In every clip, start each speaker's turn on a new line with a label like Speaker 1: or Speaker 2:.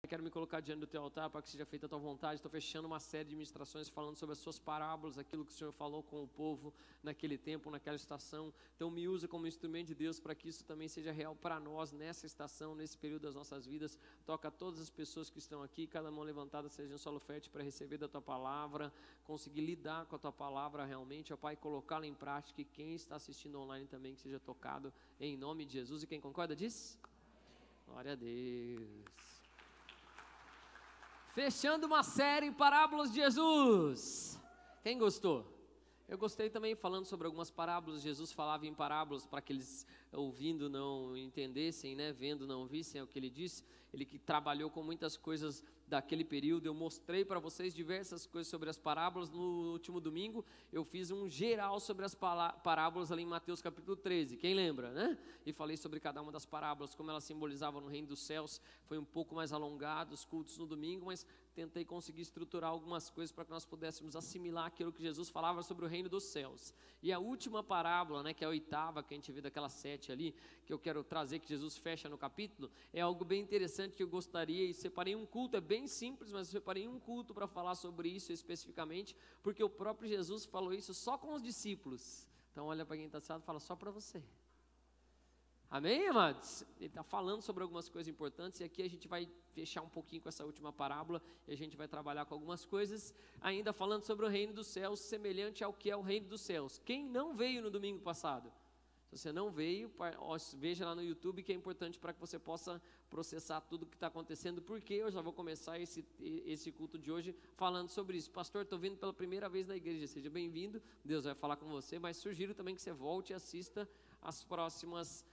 Speaker 1: Quero me colocar diante do teu altar para que seja feita a tua vontade. Estou fechando uma série de ministrações falando sobre as suas parábolas, aquilo que o Senhor falou com o povo naquele tempo, naquela estação. Então me usa como instrumento de Deus para que isso também seja real para nós nessa estação, nesse período das nossas vidas. Toca todas as pessoas que estão aqui, cada mão levantada seja um solo fértil para receber da tua palavra, conseguir lidar com a tua palavra realmente, ó Pai, colocá-la em prática, e quem está assistindo online também que seja tocado em nome de Jesus. E quem concorda diz? Glória a Deus. Fechando uma série Parábolas de Jesus. Quem gostou? Eu gostei também falando sobre algumas parábolas. Jesus falava em parábolas para que eles ouvindo não entendessem, né? Vendo não vissem, é o que ele disse. Ele que trabalhou com muitas coisas daquele período. Eu mostrei para vocês diversas coisas sobre as parábolas. No último domingo eu fiz um geral sobre as parábolas ali em Mateus capítulo 13, quem lembra, né? E falei sobre cada uma das parábolas, como elas simbolizavam no reino dos céus. Foi um pouco mais alongado os cultos no domingo, mas tentei conseguir estruturar algumas coisas para que nós pudéssemos assimilar aquilo que Jesus falava sobre o reino dos céus. E a última parábola, né, que é a oitava, que a gente vê daquelas 7 ali, que eu quero trazer, que Jesus fecha no capítulo, é algo bem interessante que eu gostaria, e separei um culto, é bem simples, mas eu separei um culto para falar sobre isso especificamente, porque o próprio Jesus falou isso só com os discípulos. Então olha para quem está sentado e fala, só para você. Amém, amados? Ele está falando sobre algumas coisas importantes, e aqui a gente vai fechar um pouquinho com essa última parábola, e a gente vai trabalhar com algumas coisas, ainda falando sobre o reino dos céus, semelhante ao que é o reino dos céus. Quem não veio no domingo passado? Se você não veio, veja lá no YouTube, que é importante para que você possa processar tudo o que está acontecendo, porque eu já vou começar esse culto de hoje falando sobre isso. Pastor, estou vindo pela primeira vez na igreja, seja bem-vindo, Deus vai falar com você, mas sugiro também que você volte e assista as próximas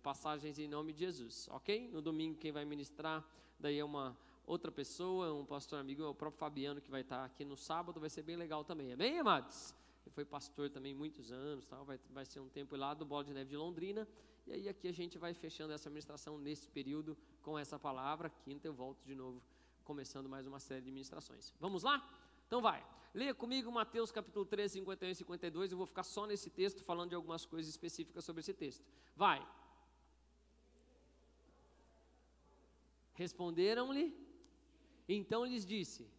Speaker 1: passagens em nome de Jesus, ok? No domingo quem vai ministrar daí é uma outra pessoa, um pastor amigo, é o próprio Fabiano, que vai estar aqui no sábado, vai ser bem legal também, amém, amados? Ele foi pastor também muitos anos, tal, vai ser um tempo lá do Bola de Neve de Londrina, e aí aqui a gente vai fechando essa ministração nesse período com essa palavra. Quinta eu volto de novo, começando mais uma série de ministrações. Vamos lá? Então vai, leia comigo Mateus capítulo 13, 51 e 52, eu vou ficar só nesse texto, falando de algumas coisas específicas sobre esse texto. Vai. Responderam-lhe, então lhes disse: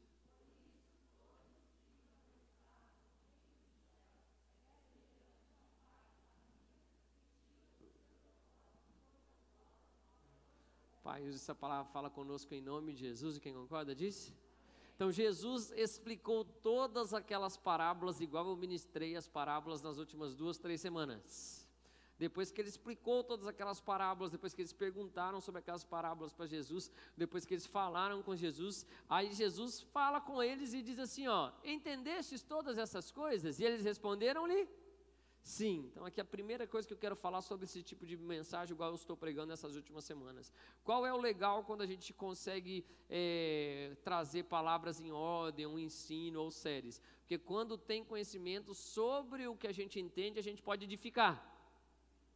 Speaker 1: Pai, usa essa palavra, fala conosco em nome de Jesus, e quem concorda diz? Então Jesus explicou todas aquelas parábolas, igual eu ministrei as parábolas nas últimas 2, 3 semanas. Depois que ele explicou todas aquelas parábolas, depois que eles perguntaram sobre aquelas parábolas para Jesus, depois que eles falaram com Jesus, aí Jesus fala com eles e diz assim, ó, entendestes todas essas coisas? E eles responderam-lhe, sim. Então aqui a primeira coisa que eu quero falar sobre esse tipo de mensagem, igual eu estou pregando nessas últimas semanas. Qual é o legal quando a gente consegue trazer palavras em ordem, um ensino ou séries? Porque quando tem conhecimento sobre o que a gente entende, a gente pode edificar.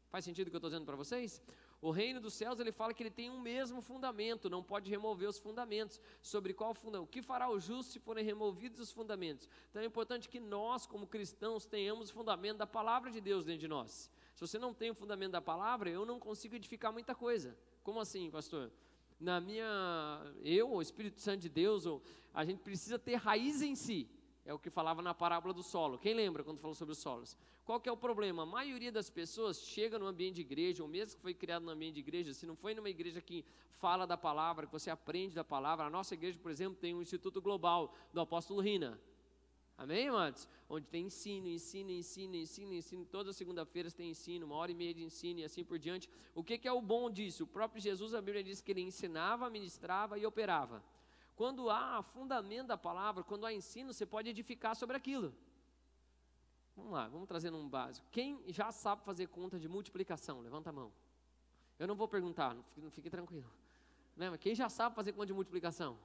Speaker 1: Faz sentido o que eu estou dizendo para vocês? O reino dos céus, ele fala que ele tem um mesmo fundamento, não pode remover os fundamentos. Sobre qual fundamento? O que fará o justo se forem removidos os fundamentos? Então é importante que nós, como cristãos, tenhamos o fundamento da palavra de Deus dentro de nós. Se você não tem o fundamento da palavra, eu não consigo edificar muita coisa. Como assim, pastor? O Espírito Santo de Deus, a gente precisa ter raiz em si. É o que falava na parábola do solo. Quem lembra quando falou sobre os solos? Qual que é o problema? A maioria das pessoas chega no ambiente de igreja, ou mesmo que foi criado no ambiente de igreja, se não foi numa igreja que fala da palavra, que você aprende da palavra, a nossa igreja, por exemplo, tem um Instituto Global do Apóstolo Rina. Amém, amados? Onde tem ensino, todas as segunda-feiras tem ensino, 1h30 de ensino e assim por diante. O que é o bom disso? O próprio Jesus, a Bíblia diz que ele ensinava, ministrava e operava. Quando há fundamento da palavra, quando há ensino, você pode edificar sobre aquilo. Vamos lá, vamos trazer um básico. Quem já sabe fazer conta de multiplicação? Levanta a mão. Eu não vou perguntar, não fique tranquilo. Lembra? Quem já sabe fazer conta de multiplicação?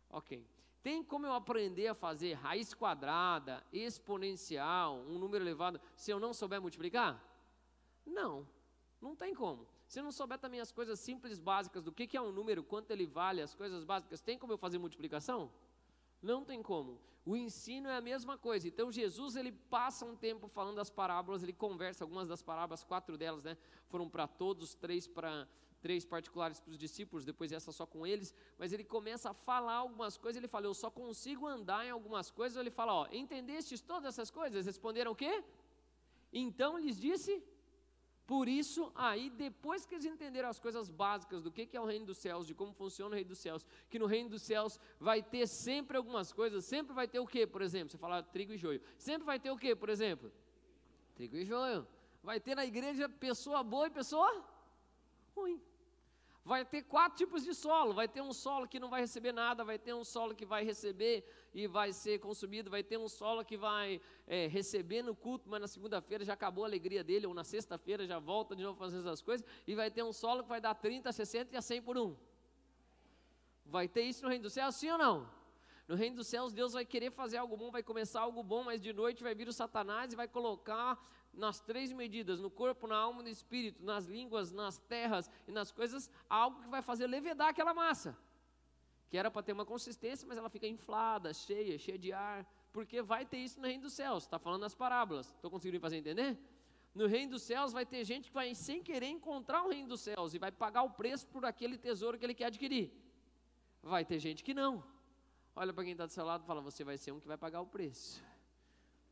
Speaker 1: Ok. Tem como eu aprender a fazer raiz quadrada, exponencial, um número elevado, se eu não souber multiplicar? Não, não tem como. Se eu não souber também as coisas simples, básicas, do que é um número, quanto ele vale, as coisas básicas, tem como eu fazer multiplicação? Não tem como. O ensino é a mesma coisa. Então Jesus, ele passa um tempo falando das parábolas, ele conversa, algumas das parábolas, 4 delas, né, foram para todos, 3 para 3 particulares para os discípulos, depois essa só com eles, mas ele começa a falar algumas coisas, ele fala, eu só consigo andar em algumas coisas, ele fala, ó, entendestes todas essas coisas? Responderam o quê? Então lhes disse, por isso, aí depois que eles entenderam as coisas básicas do que é o reino dos céus, de como funciona o reino dos céus, que no reino dos céus vai ter sempre algumas coisas, sempre vai ter o quê, por exemplo? Você fala trigo e joio, sempre vai ter o quê, por exemplo? Trigo e joio. Vai ter na igreja pessoa boa e pessoa ruim. Vai ter 4 tipos de solo, vai ter um solo que não vai receber nada, vai ter um solo que vai receber e vai ser consumido, vai ter um solo que vai receber no culto, mas na segunda-feira já acabou a alegria dele, ou na sexta-feira já volta de novo fazendo essas coisas, e vai ter um solo que vai dar 30, 60 e a 100 por 1. Vai ter isso no reino dos céus, sim ou não? No reino dos céus Deus vai querer fazer algo bom, vai começar algo bom, mas de noite vai vir o Satanás e vai colocar nas 3 medidas, no corpo, na alma e no espírito, nas línguas, nas terras e nas coisas, algo que vai fazer levedar aquela massa, que era para ter uma consistência, mas ela fica inflada, cheia de ar, porque vai ter isso no reino dos céus. Está falando nas parábolas, estou conseguindo fazer entender? No reino dos céus vai ter gente que vai sem querer encontrar o reino dos céus e vai pagar o preço por aquele tesouro que ele quer adquirir. Vai ter gente que não. Olha para quem está do seu lado e fala, você vai ser um que vai pagar o preço.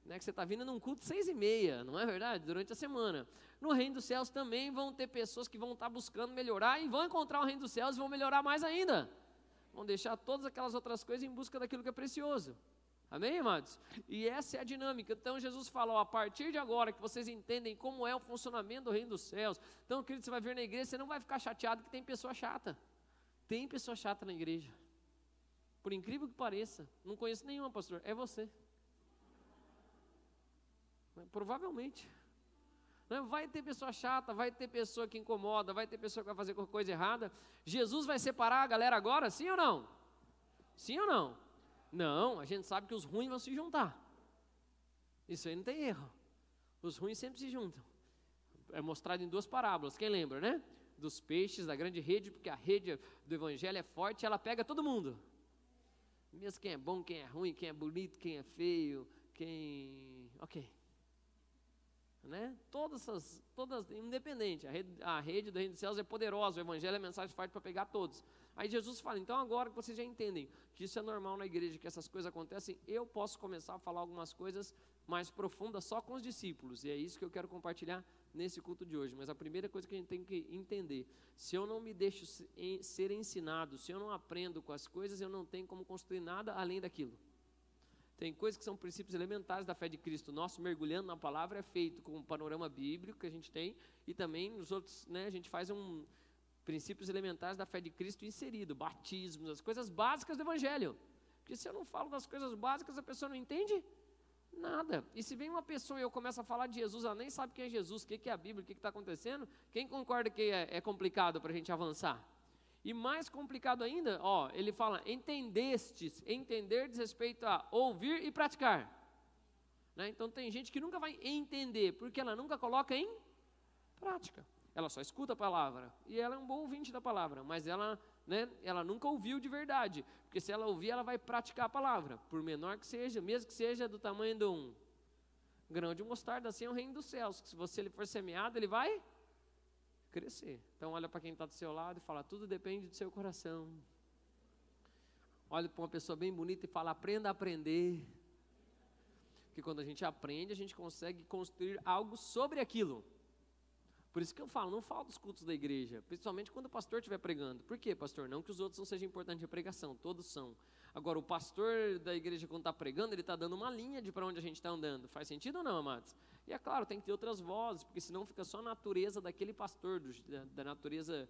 Speaker 1: Não é que você está vindo num culto 6h30, não é verdade? Durante a semana. No reino dos céus também vão ter pessoas que vão estar buscando melhorar e vão encontrar o reino dos céus e vão melhorar mais ainda. Vão deixar todas aquelas outras coisas em busca daquilo que é precioso. Amém, amados? E essa é a dinâmica. Então Jesus falou, a partir de agora que vocês entendem como é o funcionamento do reino dos céus, então querido, você vai vir na igreja, você não vai ficar chateado que tem pessoa chata. Tem pessoa chata na igreja. Por incrível que pareça, não conheço nenhuma, pastor, é você. Provavelmente. Vai ter pessoa chata, vai ter pessoa que incomoda, vai ter pessoa que vai fazer coisa errada. Jesus vai separar a galera agora, sim ou não? Sim ou não? Não, a gente sabe que os ruins vão se juntar. Isso aí não tem erro. Os ruins sempre se juntam. É mostrado em 2 parábolas, quem lembra, né? Dos peixes, da grande rede, porque a rede do evangelho é forte, ela pega todo mundo. Mesmo quem é bom, quem é ruim, quem é bonito, quem é feio, quem... Ok. Né? Todas, independente, a rede do reino dos céus é poderosa, o evangelho é mensagem forte para pegar todos. Aí Jesus fala, então agora que vocês já entendem que isso é normal na igreja, que essas coisas acontecem, eu posso começar a falar algumas coisas mais profundas só com os discípulos, e é isso que eu quero compartilhar nesse culto de hoje. Mas a primeira coisa que a gente tem que entender, se eu não me deixo ser ensinado, se eu não aprendo com as coisas, eu não tenho como construir nada além daquilo. Tem coisas que são princípios elementares da fé de Cristo. Nosso mergulhando na palavra é feito com um panorama bíblico que a gente tem, e também nos outros, né, a gente faz princípios elementares da fé de Cristo inserido, batismos, as coisas básicas do evangelho. Porque se eu não falo das coisas básicas, a pessoa não entende nada. E se vem uma pessoa e eu começo a falar de Jesus, ela nem sabe quem é Jesus, o que é a Bíblia, o que está acontecendo, quem concorda que é complicado para a gente avançar? E mais complicado ainda, ele fala, entendestes, entender diz respeito a ouvir e praticar. Né? Então tem gente que nunca vai entender, porque ela nunca coloca em prática. Ela só escuta a palavra, e ela é um bom ouvinte da palavra, mas ela nunca ouviu de verdade, porque se ela ouvir, ela vai praticar a palavra, por menor que seja, mesmo que seja do tamanho de um grão de mostarda, assim é o reino dos céus, que se você ele for semeado, ele vai crescer. Então olha para quem está do seu lado e fala, tudo depende do seu coração. Olha para uma pessoa bem bonita e fala, aprenda a aprender. Porque quando a gente aprende, a gente consegue construir algo sobre aquilo. Por isso que eu falo, não falo dos cultos da igreja, principalmente quando o pastor estiver pregando. Por quê, pastor? Não que os outros não sejam importantes de pregação, todos são. Agora, o pastor da igreja, quando está pregando, ele está dando uma linha de para onde a gente está andando. Faz sentido ou não, amados? E é claro, tem que ter outras vozes, porque senão fica só a natureza daquele pastor, da natureza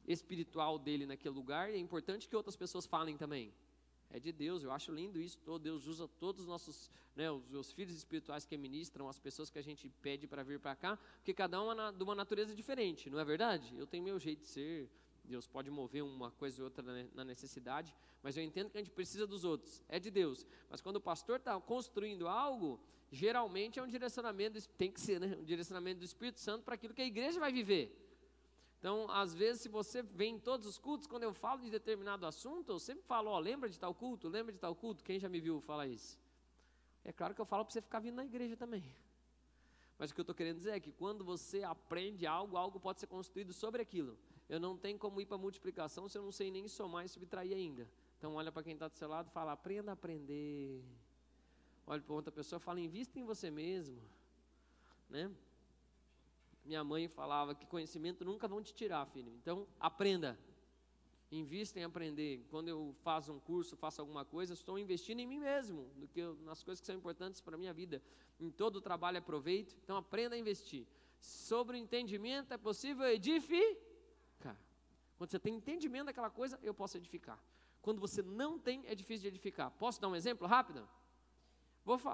Speaker 1: espiritual dele naquele lugar, e é importante que outras pessoas falem também. É de Deus, eu acho lindo isso, Deus usa todos os nossos, os filhos espirituais que ministram, as pessoas que a gente pede para vir para cá, porque cada um é de uma natureza diferente, não é verdade? Eu tenho meu jeito de ser, Deus pode mover uma coisa ou outra na necessidade, mas eu entendo que a gente precisa dos outros, é de Deus. Mas quando o pastor está construindo algo, geralmente é um direcionamento, tem que ser, um direcionamento do Espírito Santo para aquilo que a igreja vai viver. Então, às vezes, se você vem em todos os cultos, quando eu falo de determinado assunto, eu sempre falo, lembra de tal culto? Lembra de tal culto? Quem já me viu falar isso? É claro que eu falo para você ficar vindo na igreja também. Mas o que eu estou querendo dizer é que quando você aprende algo, algo pode ser construído sobre aquilo. Eu não tenho como ir para multiplicação se eu não sei nem somar e subtrair ainda. Então olha para quem está do seu lado e fala, aprenda a aprender. Olha para outra pessoa e fala, invista em você mesmo, né? Minha mãe falava que conhecimento nunca vão te tirar, filho. Então aprenda, invista em aprender. Quando eu faço um curso, faço alguma coisa, estou investindo em mim mesmo, nas coisas que são importantes para a minha vida. Em todo o trabalho é proveito, então aprenda a investir. Sobre o entendimento é possível edificar. Quando você tem entendimento daquela coisa, eu posso edificar. Quando você não tem, é difícil de edificar. Posso dar um exemplo rápido?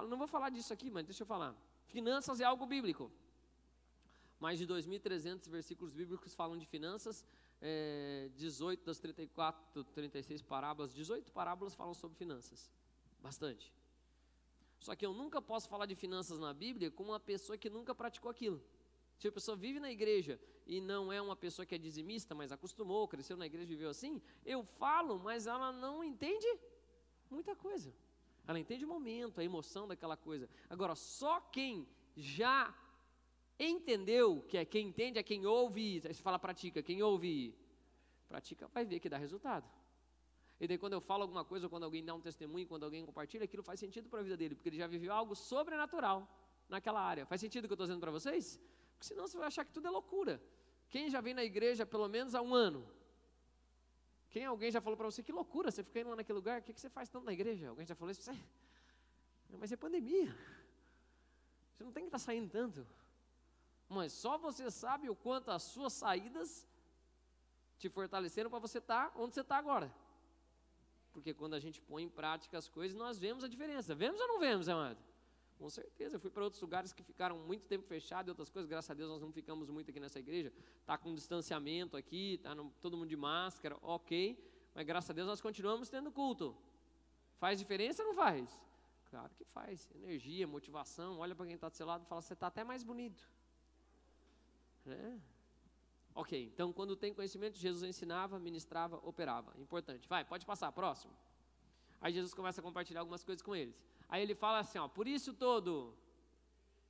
Speaker 1: Não vou falar disso aqui, mas deixa eu falar. Finanças é algo bíblico. Mais de 2.300 versículos bíblicos falam de finanças. 18 das 34, 36 parábolas, 18 parábolas falam sobre finanças. Bastante. Só que eu nunca posso falar de finanças na Bíblia com uma pessoa que nunca praticou aquilo. Se a pessoa vive na igreja e não é uma pessoa que é dizimista, mas acostumou, cresceu na igreja e viveu assim, eu falo, mas ela não entende muita coisa. Ela entende o momento, a emoção daquela coisa. Agora, só quem já entendeu, que é quem entende, é quem ouve, aí você fala pratica, quem ouve, pratica, vai ver que dá resultado. E daí quando eu falo alguma coisa, ou quando alguém dá um testemunho, quando alguém compartilha, aquilo faz sentido para a vida dele, porque ele já viveu algo sobrenatural naquela área. Faz sentido o que eu estou dizendo para vocês? Porque senão você vai achar que tudo é loucura. Quem já vem na igreja pelo menos há um ano? Alguém já falou para você, que loucura, você fica indo lá naquele lugar, o que você faz tanto na igreja? Alguém já falou isso para você? Mas é pandemia, você não tem que estar saindo tanto. Mas só você sabe o quanto as suas saídas te fortaleceram para você estar onde você está agora. Porque quando a gente põe em prática as coisas, nós vemos a diferença. Vemos ou não vemos, amado? Com certeza, eu fui para outros lugares que ficaram muito tempo fechados e outras coisas, graças a Deus nós não ficamos muito aqui nessa igreja. Está com distanciamento aqui, está todo mundo de máscara, ok. Mas graças a Deus nós continuamos tendo culto. Faz diferença ou não faz? Claro que faz. Energia, motivação, olha para quem está do seu lado e fala, você está até mais bonito. Ok, então quando tem conhecimento, Jesus ensinava, ministrava, operava. Importante. Vai, pode passar, próximo. Aí Jesus começa a compartilhar algumas coisas com eles. Aí ele fala assim, por isso todo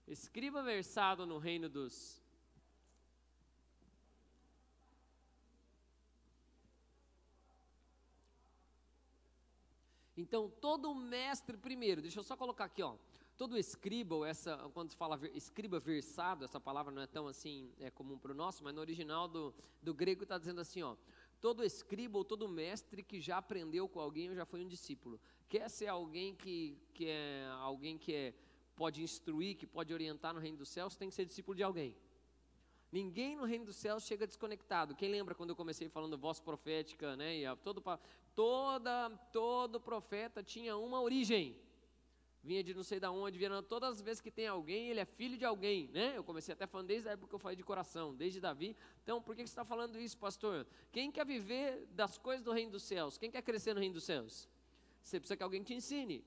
Speaker 1: escriba versado no reino dos... Então, todo mestre primeiro, deixa eu só colocar aqui, todo escriba, quando se fala escriba versado, essa palavra não é tão assim comum para o nosso, mas no original do grego está dizendo assim, todo escriba ou todo mestre que já aprendeu com alguém ou já foi um discípulo. Quer ser alguém que pode instruir, que pode orientar no reino dos céus, tem que ser discípulo de alguém. Ninguém no reino dos céus chega desconectado. Quem lembra quando eu comecei falando voz profética, né? E todo profeta tinha uma origem. Vinha de não sei de onde, todas as vezes que tem alguém, ele é filho de alguém, né? Eu comecei até falando desde a época que eu falei de coração, desde Davi. Então, por que você está falando isso, pastor? Quem quer viver das coisas do reino dos céus? Quem quer crescer no reino dos céus? Você precisa que alguém te ensine.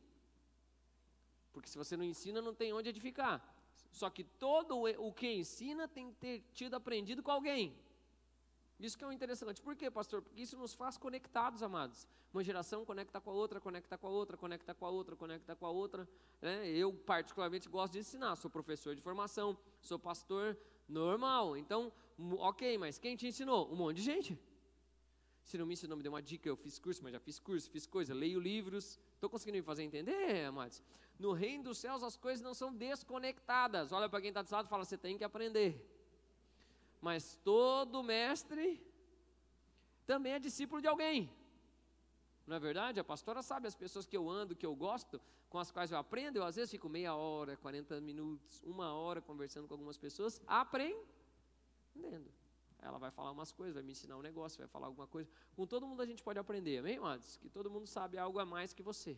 Speaker 1: Porque se você não ensina, não tem onde edificar. Só que todo o que ensina tem que ter tido aprendido com alguém. Isso que é o interessante. Por quê, pastor? Porque isso nos faz conectados, amados. Uma geração conecta com a outra, conecta com a outra, conecta com a outra, conecta com a outra. Eu particularmente gosto de ensinar. Sou professor de formação, sou pastor normal. Então, ok, mas quem te ensinou? Um monte de gente. Se não me ensinou, me deu uma dica, eu fiz curso, mas já fiz curso, fiz coisa, leio livros. Estou conseguindo me fazer entender, amados? No reino dos céus as coisas não são desconectadas. Olha para quem está do lado e fala, você tem que aprender. Mas todo mestre também é discípulo de alguém. Não é verdade? A pastora sabe, as pessoas que eu ando, que eu gosto, com as quais eu aprendo, eu às vezes fico meia hora, 40 minutos, 1 hora conversando com algumas pessoas, aprendendo. Ela vai falar umas coisas, vai me ensinar um negócio, vai falar alguma coisa. Com todo mundo a gente pode aprender, amém, amados? Que todo mundo sabe algo a mais que você.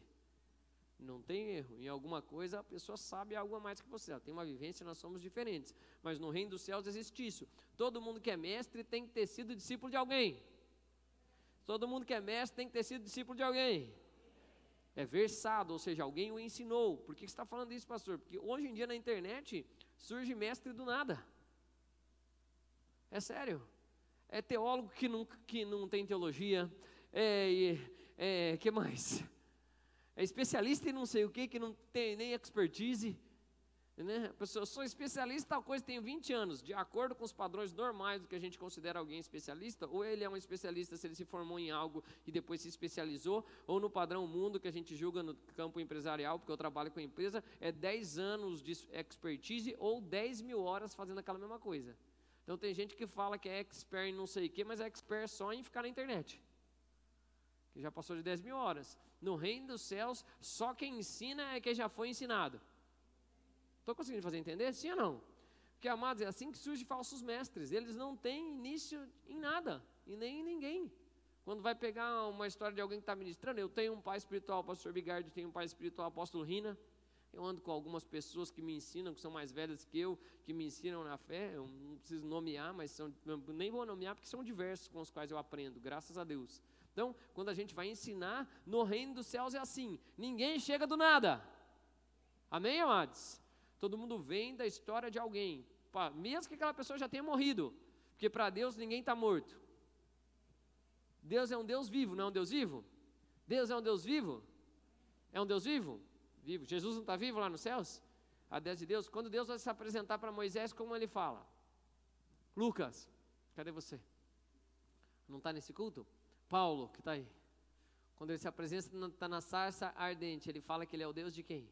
Speaker 1: Não tem erro, em alguma coisa a pessoa sabe algo a mais que você, ela tem uma vivência, nós somos diferentes, mas no reino dos céus existe isso. Todo mundo que é mestre tem que ter sido discípulo de alguém. Todo mundo que é mestre tem que ter sido discípulo de alguém. É versado, ou seja, alguém o ensinou. Por que você está falando isso, pastor? Porque hoje em dia na internet surge mestre do nada. É sério. É teólogo que não tem teologia, que mais? É especialista em não sei o que não tem nem expertise, Né? A pessoa, eu sou especialista em tal coisa, tenho 20 anos. De acordo com os padrões normais do que a gente considera alguém especialista, ou ele é um especialista se ele se formou em algo e depois se especializou, ou no padrão mundo que a gente julga no campo empresarial, porque eu trabalho com a empresa, é 10 anos de expertise ou 10 mil horas fazendo aquela mesma coisa. Então tem gente que fala que é expert em não sei o que, mas é expert só em ficar na internet, que já passou de 10 mil horas. No reino dos céus, só quem ensina é quem já foi ensinado. Estou conseguindo fazer entender? Sim ou não? Porque, amados, é assim que surgem falsos mestres. Eles não têm início em nada, e nem em ninguém. Quando vai pegar uma história de alguém que está ministrando, eu tenho um pai espiritual, o pastor Bigard, tenho um pai espiritual, o apóstolo Rina. Eu ando com algumas pessoas que me ensinam, que são mais velhas que eu, que me ensinam na fé. Eu não preciso nomear, mas nem vou nomear, porque são diversos com os quais eu aprendo, graças a Deus. Então, quando a gente vai ensinar, no reino dos céus é assim, ninguém chega do nada. Amém, amados? Todo mundo vem da história de alguém, mesmo que aquela pessoa já tenha morrido, porque para Deus ninguém está morto. Deus é um Deus vivo, não é um Deus vivo? Deus é um Deus vivo? É um Deus vivo? Vivo. Jesus não está vivo lá nos céus? A Deus de Deus. Quando Deus vai se apresentar para Moisés, como ele fala? Lucas, cadê você? Não está nesse culto? Paulo, que está aí. Quando ele se apresenta, está na sarça ardente, ele fala que ele é o Deus de quem?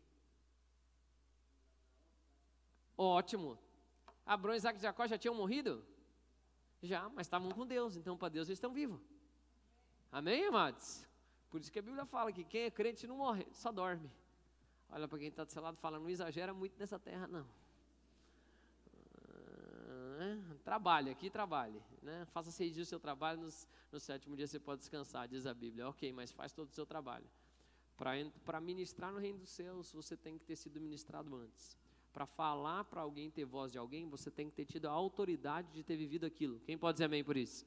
Speaker 1: Ótimo. Abraão, Isaac e Jacó já tinham morrido? Já, mas estavam com Deus, então para Deus eles estão vivos. Amém, amados? Por isso que a Bíblia fala que quem é crente não morre, só dorme. Olha para quem está do seu lado e fala, não exagera muito nessa terra não. Trabalhe, aqui trabalhe, né? Faça 6 dias o seu trabalho, no 7º dia você pode descansar, diz a Bíblia. Ok, mas faz todo o seu trabalho. Para ministrar no reino dos céus, você tem que ter sido ministrado antes. Para falar para alguém, ter voz de alguém, você tem que ter tido a autoridade de ter vivido aquilo. Quem pode dizer amém por isso?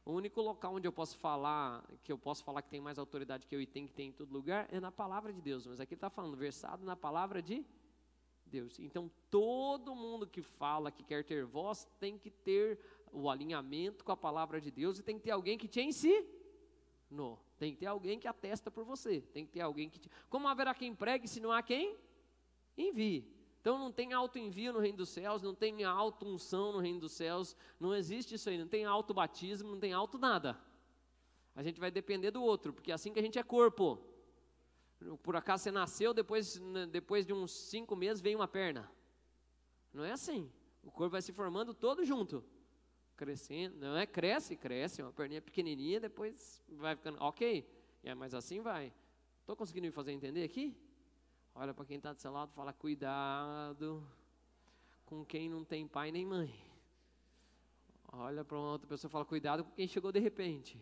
Speaker 1: O único local onde eu posso falar que tem mais autoridade que eu e tem que ter em todo lugar, é na palavra de Deus. Mas aqui ele está falando, versado na palavra de Deus. Então, todo mundo que fala, que quer ter voz, tem que ter o alinhamento com a palavra de Deus e tem que ter alguém que te ensinou. Tem que ter alguém que atesta por você. Tem que ter alguém que Como haverá quem pregue se não há quem envie? Então não tem auto-envio no reino dos céus, não tem auto-unção no reino dos céus, não existe isso aí, não tem auto-batismo, não tem auto-nada. A gente vai depender do outro, porque é assim que a gente é corpo. Por acaso você nasceu, depois de uns 5 meses vem uma perna. Não é assim, o corpo vai se formando todo junto, crescendo, não é? Cresce, uma perninha pequenininha, depois vai ficando, ok, mas assim vai. Estou conseguindo me fazer entender aqui? Olha para quem está do seu lado e fala, cuidado com quem não tem pai nem mãe. Olha para outra pessoa e fala, cuidado com quem chegou de repente.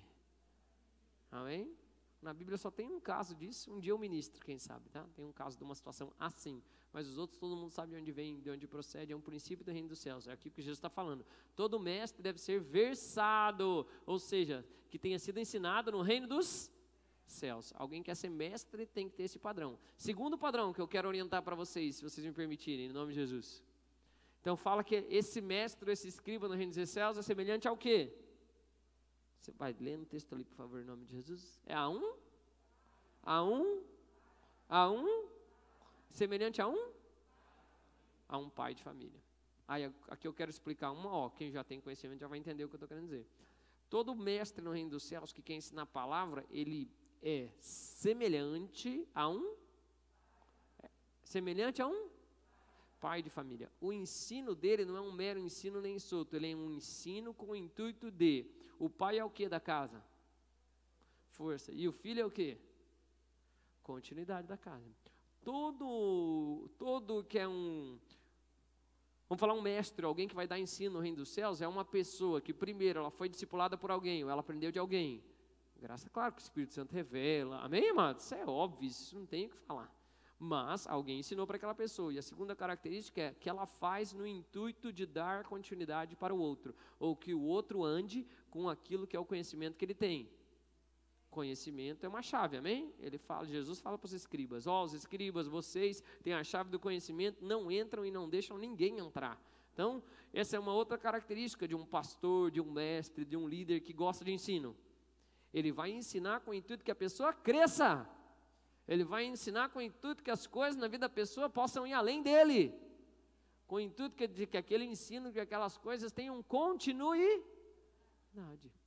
Speaker 1: Amém? Na Bíblia só tem um caso disso, um dia eu ministro, quem sabe, tá? Tem um caso de uma situação assim, mas os outros todo mundo sabe de onde vem, de onde procede, é um princípio do reino dos céus, é aquilo que Jesus está falando. Todo mestre deve ser versado, ou seja, que tenha sido ensinado no reino dos céus. Alguém que quer ser mestre tem que ter esse padrão. Segundo padrão que eu quero orientar para vocês, se vocês me permitirem, em nome de Jesus. Então fala que esse mestre, esse escriba no reino dos céus é semelhante ao quê? Você vai ler no texto ali, por favor, em nome de Jesus. É a um, semelhante a um pai de família. Aí aqui eu quero explicar quem já tem conhecimento já vai entender o que eu estou querendo dizer. Todo mestre no reino dos céus que quer ensinar a palavra, ele é semelhante a um pai de família. O ensino dele não é um mero ensino nem solto, ele é um ensino com o intuito de, o pai é o que da casa? Força. E o filho é o que? Continuidade da casa. Todo que é vamos falar um mestre, alguém que vai dar ensino no reino dos céus, é uma pessoa que primeiro ela foi discipulada por alguém, ou ela aprendeu de alguém. Graças, claro que o Espírito Santo revela. Amém, amados? Isso é óbvio, isso não tem o que falar. Mas alguém ensinou para aquela pessoa. E a segunda característica é que ela faz no intuito de dar continuidade para o outro, ou que o outro ande com aquilo que é o conhecimento que ele tem. Conhecimento é uma chave, amém? Jesus fala para os escribas, os escribas, vocês têm a chave do conhecimento, não entram e não deixam ninguém entrar. Então, essa é uma outra característica de um pastor, de um mestre, de um líder que gosta de ensino. Ele vai ensinar com o intuito que a pessoa cresça. Ele vai ensinar com o intuito que as coisas na vida da pessoa possam ir além dele. com o intuito de que aquele ensino, que aquelas coisas tenham continuidade.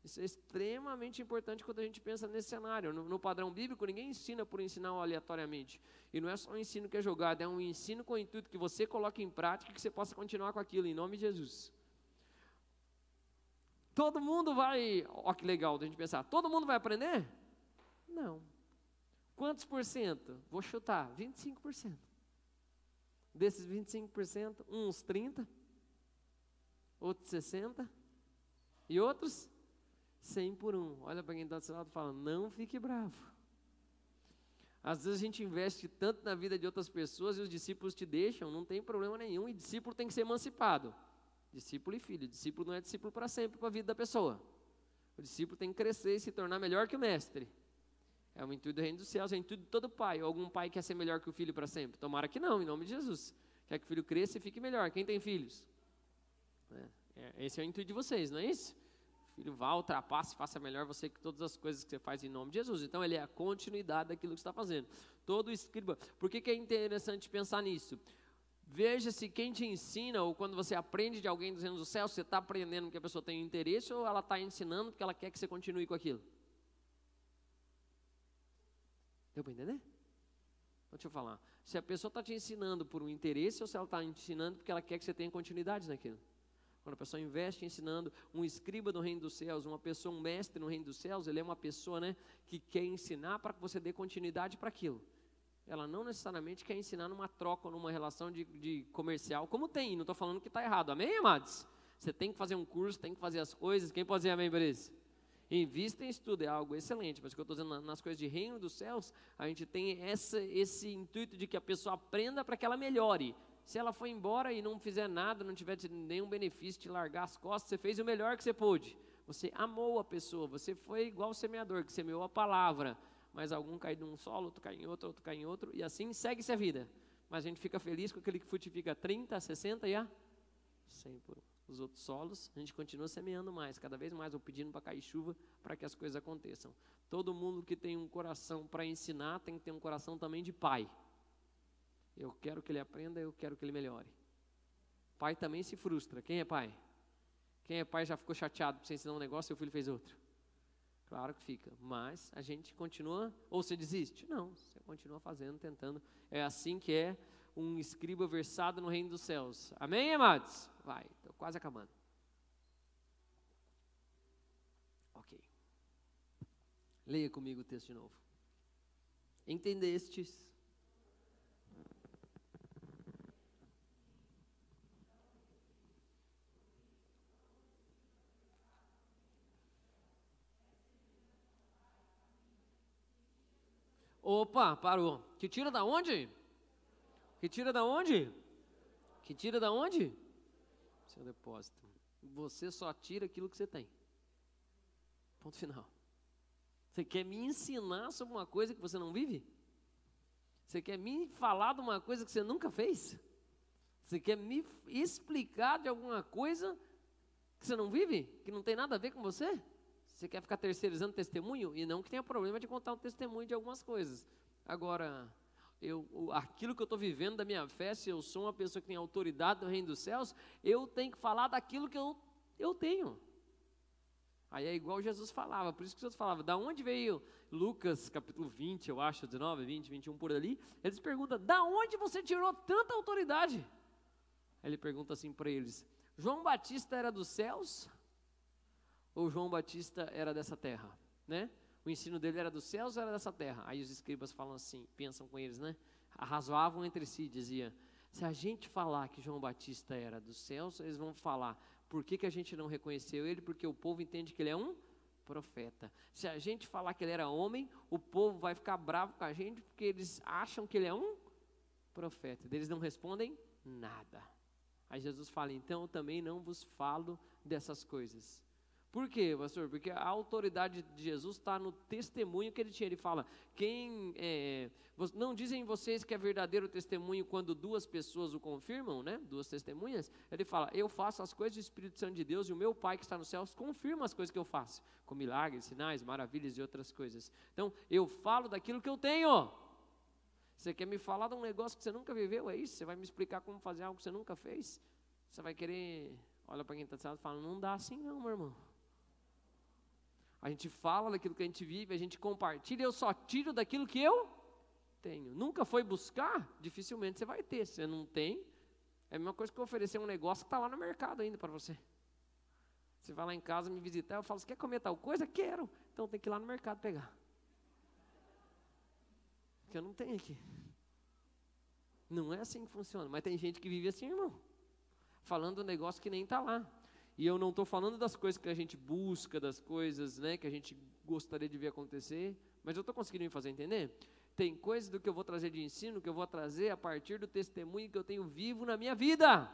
Speaker 1: Isso é extremamente importante quando a gente pensa nesse cenário. No padrão bíblico, ninguém ensina por ensinar aleatoriamente. E não é só um ensino que é jogado, é um ensino com o intuito que você coloque em prática e que você possa continuar com aquilo, em nome de Jesus. Todo mundo vai, ó que legal da gente pensar, todo mundo vai aprender? Não. Quantos por cento? Vou chutar, 25%. Desses 25%, uns 30%, outros 60%, e outros 100 por 1. Olha para quem está do seu lado e fala, não fique bravo. Às vezes a gente investe tanto na vida de outras pessoas e os discípulos te deixam, não tem problema nenhum, e discípulo tem que ser emancipado. Discípulo e filho, discípulo não é discípulo para sempre, para a vida da pessoa. O discípulo tem que crescer e se tornar melhor que o mestre. É o intuito do reino dos céus, é o intuito de todo pai. Algum pai quer ser melhor que o filho para sempre? Tomara que não, em nome de Jesus. Quer que o filho cresça e fique melhor. Quem tem filhos? Esse é o intuito de vocês, não é isso? O filho vá, ultrapasse, faça melhor você que todas as coisas que você faz em nome de Jesus. Então ele é a continuidade daquilo que você está fazendo. Todo escriba. Por que é interessante pensar nisso? Veja se quem te ensina, ou quando você aprende de alguém dos reinos do céu, você está aprendendo porque a pessoa tem interesse, ou ela está ensinando porque ela quer que você continue com aquilo. Deu para entender? Deixa eu falar. Se a pessoa está te ensinando por um interesse, ou se ela está ensinando porque ela quer que você tenha continuidade naquilo. Quando a pessoa investe ensinando, um escriba do reino dos céus, uma pessoa, um mestre no reino dos céus, ele é uma pessoa, né, que quer ensinar para que você dê continuidade para aquilo. Ela não necessariamente quer ensinar numa troca ou numa relação de comercial, como tem, não estou falando que está errado, amém, amados? Você tem que fazer um curso, tem que fazer as coisas, quem pode dizer amém por isso? Invista em estudo, é algo excelente, mas o que eu estou dizendo nas coisas de reino dos céus, a gente tem esse intuito de que a pessoa aprenda para que ela melhore. Se ela for embora e não fizer nada, não tiver nenhum benefício de largar as costas, você fez o melhor que você pôde. Você amou a pessoa, você foi igual o semeador, que semeou a palavra, mas algum cai num solo, outro cai em outro cai em outro, e assim segue-se a vida. Mas a gente fica feliz com aquele que frutifica 30, 60 e a 100 por 1. Os outros solos, a gente continua semeando mais, cada vez mais, ou pedindo para cair chuva, para que as coisas aconteçam. Todo mundo que tem um coração para ensinar, tem que ter um coração também de pai. Eu quero que ele aprenda, eu quero que ele melhore. Pai também se frustra. Quem é pai? Quem é pai já ficou chateado por você ensinar um negócio e o filho fez outro? Claro que fica, mas a gente continua, ou você desiste? Não, você continua fazendo, tentando. É assim que é um escriba versado no reino dos céus. Amém, amados? Vai, estou quase acabando. Ok. Leia comigo o texto de novo. Entendestes? Opa, parou. Que tira da onde? Que tira da onde? Que tira da onde? Seu depósito. Você só tira aquilo que você tem. Ponto final. Você quer me ensinar sobre uma coisa que você não vive? Você quer me falar de uma coisa que você nunca fez? Você quer me explicar de alguma coisa que você não vive? Que não tem nada a ver com você? Você quer ficar terceirizando testemunho? E não que tenha problema de contar um testemunho de algumas coisas. Agora, aquilo que eu estou vivendo da minha fé, se eu sou uma pessoa que tem autoridade no reino dos céus, eu tenho que falar daquilo que eu tenho. Aí é igual Jesus falava, por isso que Jesus falava, da onde veio Lucas capítulo 20, eu acho, 19, 20, 21 por ali, eles perguntam, da onde você tirou tanta autoridade? Aí ele pergunta assim para eles, João Batista era dos céus? Ou João Batista era dessa terra, né? O ensino dele era dos céus ou era dessa terra? Aí os escribas falam assim, pensam com eles, né? Arrazoavam entre si, dizia, se a gente falar que João Batista era dos céus, eles vão falar, por que a gente não reconheceu ele? Porque o povo entende que ele é um profeta. Se a gente falar que ele era homem, o povo vai ficar bravo com a gente, porque eles acham que ele é um profeta. Eles não respondem nada. Aí Jesus fala, então eu também não vos falo dessas coisas. Por quê, pastor? Porque a autoridade de Jesus está no testemunho que ele tinha. Ele fala, não dizem vocês que é verdadeiro testemunho quando duas pessoas o confirmam, né? Duas testemunhas. Ele fala, eu faço as coisas do Espírito Santo de Deus e o meu Pai que está nos céus confirma as coisas que eu faço, com milagres, sinais, maravilhas e outras coisas. Então, eu falo daquilo que eu tenho. Você quer me falar de um negócio que você nunca viveu, é isso? Você vai me explicar como fazer algo que você nunca fez? Você vai querer, olha para quem está do seu lado e fala, não dá assim não, meu irmão. A gente fala daquilo que a gente vive, a gente compartilha, eu só tiro daquilo que eu tenho. Nunca foi buscar? Dificilmente você vai ter. Se você não tem, é a mesma coisa que eu oferecer um negócio que está lá no mercado ainda para você. Você vai lá em casa me visitar, eu falo, você quer comer tal coisa? Quero. Então tem que ir lá no mercado pegar. Porque eu não tenho aqui. Não é assim que funciona. Mas tem gente que vive assim, irmão. Falando um negócio que nem está lá. E eu não estou falando das coisas que a gente busca, das coisas, né, que a gente gostaria de ver acontecer. Mas eu estou conseguindo me fazer entender? Tem coisas do que eu vou trazer de ensino, que eu vou trazer a partir do testemunho que eu tenho vivo na minha vida.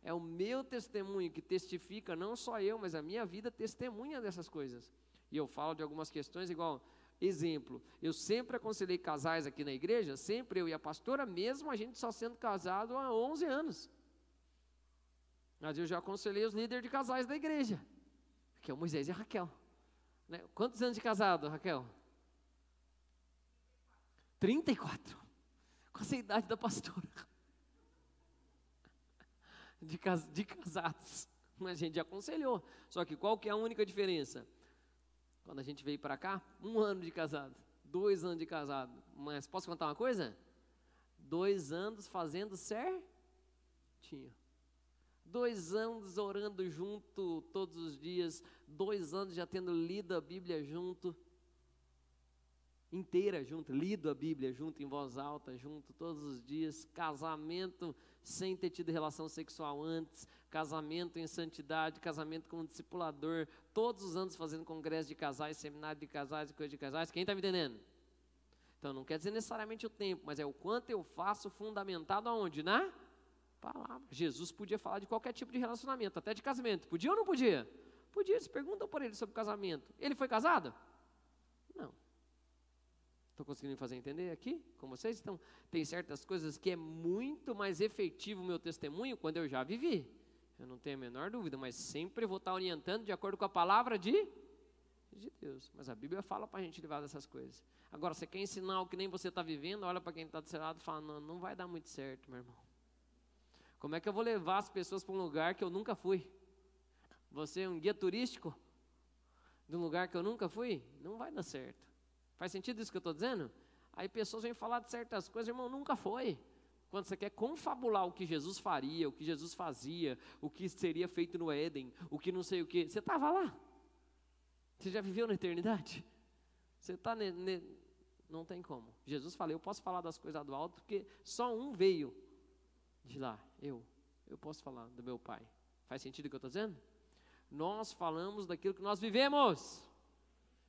Speaker 1: É o meu testemunho que testifica, não só eu, mas a minha vida testemunha dessas coisas. E eu falo de algumas questões igual, exemplo, eu sempre aconselhei casais aqui na igreja, sempre eu e a pastora, mesmo a gente só sendo casado há 11 anos. Mas eu já aconselhei os líderes de casais da igreja, que é o Moisés e a Raquel. Né? Quantos anos de casado, Raquel? 34. Qual a idade da pastora? De casados. A gente já aconselhou. Só que qual que é a única diferença? Quando a gente veio para cá, 1 ano de casado, 2 anos de casado. Mas posso contar uma coisa? 2 anos fazendo certinho. 2 anos orando junto todos os dias. 2 anos já tendo lido a Bíblia junto. Inteira junto, lido a Bíblia junto, em voz alta, junto, todos os dias. Casamento sem ter tido relação sexual antes. Casamento em santidade, casamento com um discipulador. Todos os anos fazendo congresso de casais, seminário de casais e coisa de casais. Quem está me entendendo? Então não quer dizer necessariamente o tempo, mas é o quanto eu faço fundamentado aonde? Na palavra. Jesus podia falar de qualquer tipo de relacionamento, até de casamento. Podia ou não podia? Podia, eles perguntam por ele sobre casamento. Ele foi casado? Não. Estou conseguindo fazer entender aqui com vocês? Então, tem certas coisas que é muito mais efetivo o meu testemunho quando eu já vivi. Eu não tenho a menor dúvida, mas sempre vou estar orientando de acordo com a palavra de Deus. Mas a Bíblia fala para a gente levar dessas coisas. Agora, você quer ensinar o que nem você está vivendo, olha para quem está do seu lado e fala, não, não vai dar muito certo, meu irmão. Como é que eu vou levar as pessoas para um lugar que eu nunca fui? Você é um guia turístico de um lugar que eu nunca fui? Não vai dar certo. Faz sentido isso que eu estou dizendo? Aí pessoas vêm falar de certas coisas, irmão, nunca foi. Quando você quer confabular o que Jesus faria, o que Jesus fazia, o que seria feito no Éden, o que não sei o que, você estava lá? Você já viveu na eternidade? Você está... Não tem como. Jesus fala, eu posso falar das coisas do alto, porque só um veio de lá, eu posso falar do meu Pai. Faz sentido o que eu estou dizendo? Nós falamos daquilo que nós vivemos.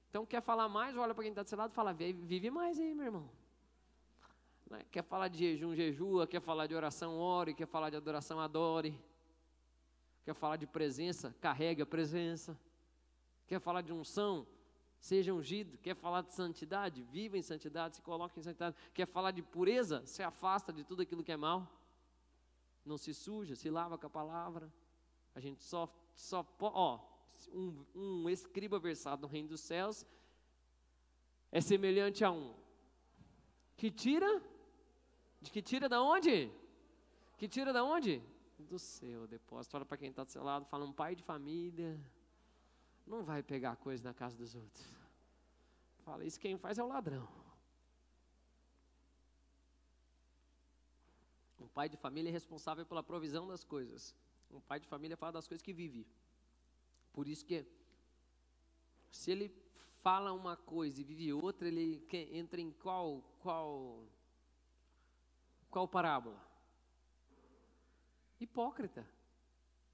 Speaker 1: Então, quer falar mais, olha para quem está do seu lado e fala, vive mais aí, meu irmão. Quer falar de jejum, jejua, quer falar de oração, ore, quer falar de adoração, adore. Quer falar de presença, carregue a presença. Quer falar de unção, seja ungido. Quer falar de santidade, viva em santidade, se coloque em santidade. Quer falar de pureza, se afasta de tudo aquilo que é mal. Não se suja, se lava com a palavra. A gente só um escriba versado no reino dos céus é semelhante a um que tira da onde? Que tira da onde? Do seu depósito. Olha para quem está do seu lado, fala, um pai de família não vai pegar coisa na casa dos outros. Fala, isso quem faz é o ladrão. Um pai de família é responsável pela provisão das coisas. Um pai de família fala das coisas que vive. Por isso que, se ele fala uma coisa e vive outra, ele entra em qual parábola? Hipócrita.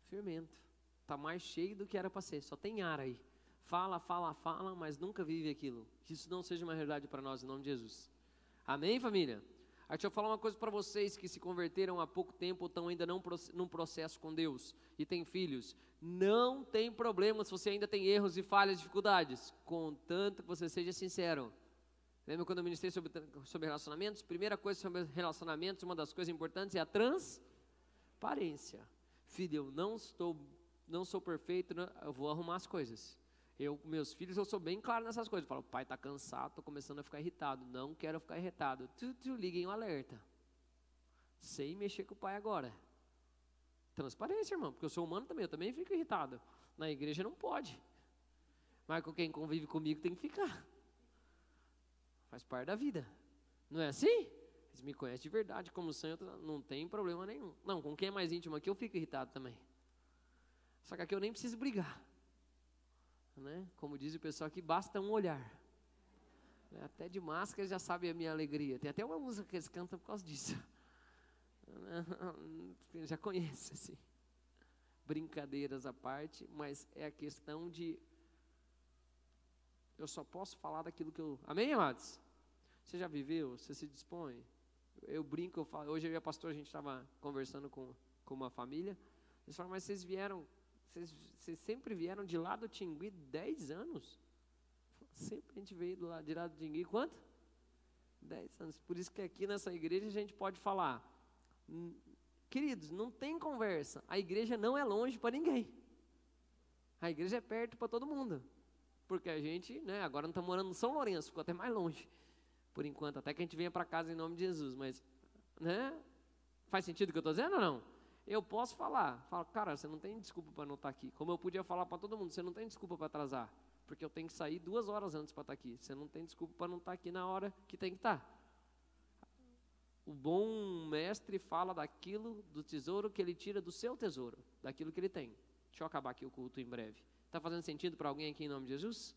Speaker 1: Fermento. Está mais cheio do que era para ser, só tem ar aí. Fala, mas nunca vive aquilo. Que isso não seja uma realidade para nós, em nome de Jesus. Amém, família? Aí deixa eu falar uma coisa para vocês que se converteram há pouco tempo ou estão ainda num processo com Deus e têm filhos. Não tem problema se você ainda tem erros e falhas, dificuldades, contanto que você seja sincero. Lembra quando eu ministrei sobre relacionamentos? Primeira coisa sobre relacionamentos, uma das coisas importantes é a transparência. Filho, eu não sou perfeito, eu vou arrumar as coisas. Meus filhos, eu sou bem claro nessas coisas. Eu falo, pai está cansado, estou começando a ficar irritado. Não quero ficar irritado. Liguem o alerta. Sei mexer com o pai agora. Transparência, irmão, porque eu sou humano também, eu também fico irritado. Na igreja não pode. Mas com quem convive comigo tem que ficar. Faz parte da vida. Não é assim? Eles me conhecem de verdade, como santo, não tem problema nenhum. Não, com quem é mais íntimo aqui eu fico irritado também. Só que aqui eu nem preciso brigar. Né? Como diz o pessoal aqui, basta um olhar. Até de máscara já sabe a minha alegria. Tem até uma música que eles cantam por causa disso. Já conhece, assim. Brincadeiras à parte, mas é a questão de eu só posso falar daquilo que eu... Amém, amados? Você já viveu? Você se dispõe? Eu brinco, eu falo. Hoje eu e a pastora, a gente estava conversando com uma família. Eles falaram, mas vocês sempre vieram de lá do Tingui 10 anos? Sempre a gente veio de lá do Tingui, quanto? 10 anos. Por isso que aqui nessa igreja a gente pode falar, queridos, não tem conversa. A igreja não é longe para ninguém. A igreja é perto para todo mundo. Porque a gente, né, agora não está morando no São Lourenço, ficou até mais longe. Por enquanto, até que a gente venha para casa em nome de Jesus. Mas, né, faz sentido o que eu estou dizendo ou não? Eu posso falar, cara, você não tem desculpa para não estar aqui. Como eu podia falar para todo mundo, você não tem desculpa para atrasar. Porque eu tenho que sair 2 horas antes para estar aqui. Você não tem desculpa para não estar aqui na hora que tem que estar. O bom mestre fala daquilo, do tesouro que ele tira do seu tesouro, daquilo que ele tem. Deixa eu acabar aqui o culto em breve. Está fazendo sentido para alguém aqui em nome de Jesus?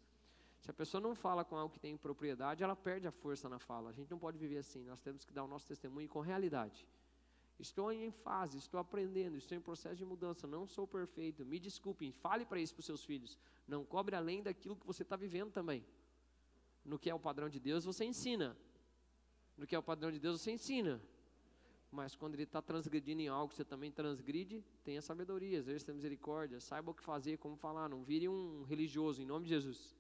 Speaker 1: Se a pessoa não fala com algo que tem propriedade, ela perde a força na fala. A gente não pode viver assim, nós temos que dar o nosso testemunho com realidade. Estou em fase, estou aprendendo, estou em processo de mudança, não sou perfeito, me desculpem, fale para isso para os seus filhos. Não cobre além daquilo que você está vivendo também. No que é o padrão de Deus, você ensina. No que é o padrão de Deus, você ensina. Mas quando ele está transgredindo em algo que você também transgride, tenha sabedoria, exerça misericórdia, saiba o que fazer, como falar, não vire um religioso, em nome de Jesus.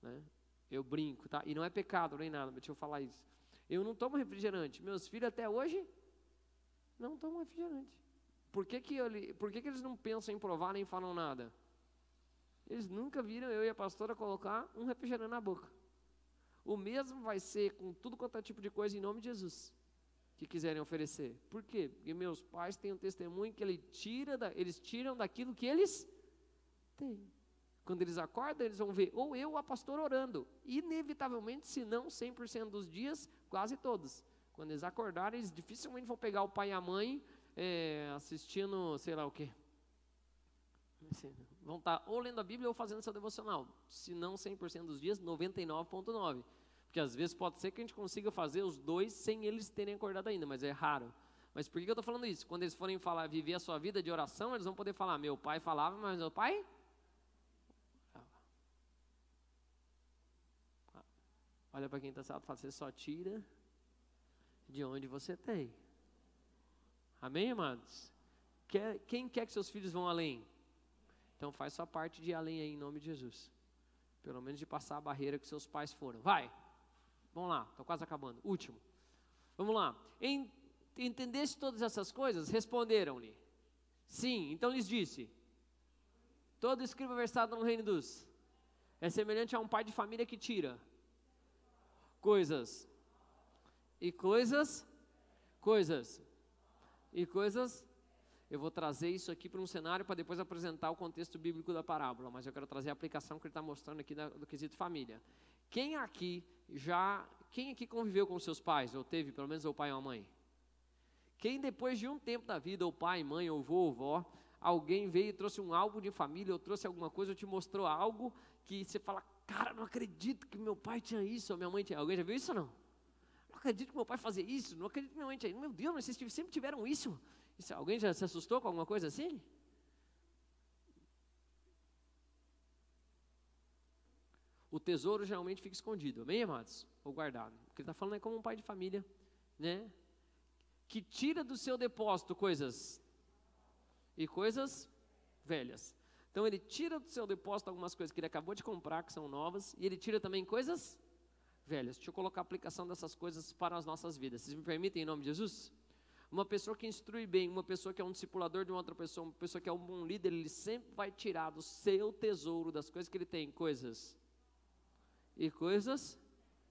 Speaker 1: Né? Eu brinco, tá? E não é pecado, nem nada, mas deixa eu falar isso. Eu não tomo refrigerante, meus filhos até hoje não tomam refrigerante. Por que eles não pensam em provar, nem falam nada? Eles nunca viram eu e a pastora colocar um refrigerante na boca. O mesmo vai ser com tudo quanto é tipo de coisa em nome de Jesus que quiserem oferecer. Por quê? Porque meus pais têm um testemunho que eles tiram daquilo que eles têm. Quando eles acordam, eles vão ver ou eu ou a pastora orando. Inevitavelmente, se não 100% dos dias, quase todos. Quando eles acordarem, eles dificilmente vão pegar o pai e a mãe assistindo, sei lá o quê. Vão estar ou lendo a Bíblia ou fazendo seu devocional. Se não 100% dos dias, 99,9%. Porque às vezes pode ser que a gente consiga fazer os dois sem eles terem acordado ainda, mas é raro. Mas por que eu estou falando isso? Quando eles forem viver a sua vida de oração, eles vão poder falar, meu pai falava, mas meu pai... Olha para quem está sentado e fala, você só tira de onde você tem. Amém, amados? Quem quer que seus filhos vão além? Então faz sua parte de ir além aí, em nome de Jesus. Pelo menos de passar a barreira que seus pais foram. Vai! Vamos lá, estou quase acabando. Último. Vamos lá. Entendeste todas essas coisas? Responderam-lhe. Sim, então lhes disse. Todo escriba versado no reino dos... É semelhante a um pai de família que tira coisas. E coisas. Eu vou trazer isso aqui para um cenário para depois apresentar o contexto bíblico da parábola, mas eu quero trazer a aplicação que ele está mostrando aqui do quesito família. Quem aqui conviveu com seus pais, ou teve pelo menos o pai ou a mãe? Quem depois de um tempo da vida, ou pai, mãe, ou vô, ou vó, alguém veio e trouxe um álbum de família, ou trouxe alguma coisa, ou te mostrou algo que você fala, cara, não acredito que meu pai tinha isso, ou minha mãe tinha. Alguém já viu isso ou não? Não acredito que meu pai fazia isso, não acredito que minha mãe tinha. Meu Deus, mas vocês sempre tiveram isso? Alguém já se assustou com alguma coisa assim? O tesouro geralmente fica escondido, amém, amados? Ou guardado. O que ele está falando é como um pai de família, né? Que tira do seu depósito coisas velhas. Então ele tira do seu depósito algumas coisas que ele acabou de comprar, que são novas, e ele tira também coisas velhas. Deixa eu colocar a aplicação dessas coisas para as nossas vidas. Vocês me permitem em nome de Jesus? Uma pessoa que instrui bem, uma pessoa que é um discipulador de uma outra pessoa, uma pessoa que é um bom líder, ele sempre vai tirar do seu tesouro, das coisas que ele tem, coisas e coisas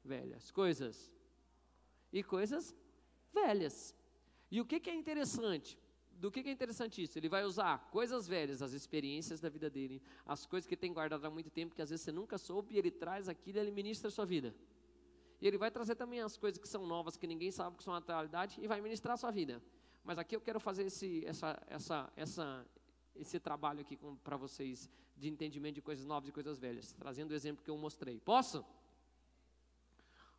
Speaker 1: velhas, coisas e coisas velhas. E o que é interessante? Do que é interessante isso? Ele vai usar coisas velhas, as experiências da vida dele, as coisas que ele tem guardado há muito tempo, que às vezes você nunca soube, e ele traz aquilo e ele ministra a sua vida. E ele vai trazer também as coisas que são novas, que ninguém sabe que são atualidade, e vai ministrar a sua vida. Mas aqui eu quero fazer esse trabalho aqui para vocês, de entendimento de coisas novas e coisas velhas, trazendo o exemplo que eu mostrei. Posso?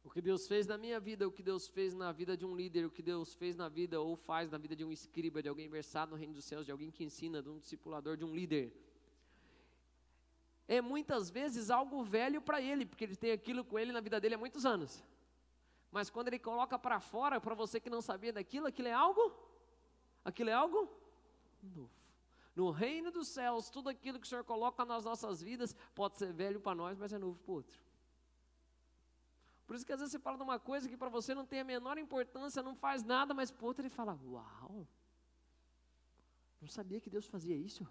Speaker 1: O que Deus fez na minha vida, o que Deus fez na vida de um líder, o que Deus fez na vida ou faz na vida de um escriba, de alguém versado no reino dos céus, de alguém que ensina, de um discipulador, de um líder. É muitas vezes algo velho para ele, porque ele tem aquilo com ele na vida dele há muitos anos. Mas quando ele coloca para fora, para você que não sabia daquilo, aquilo é algo novo. No reino dos céus, tudo aquilo que o Senhor coloca nas nossas vidas, pode ser velho para nós, mas é novo para o outro. Por isso que às vezes você fala de uma coisa que para você não tem a menor importância, não faz nada, mas para o outro ele fala, uau, não sabia que Deus fazia isso.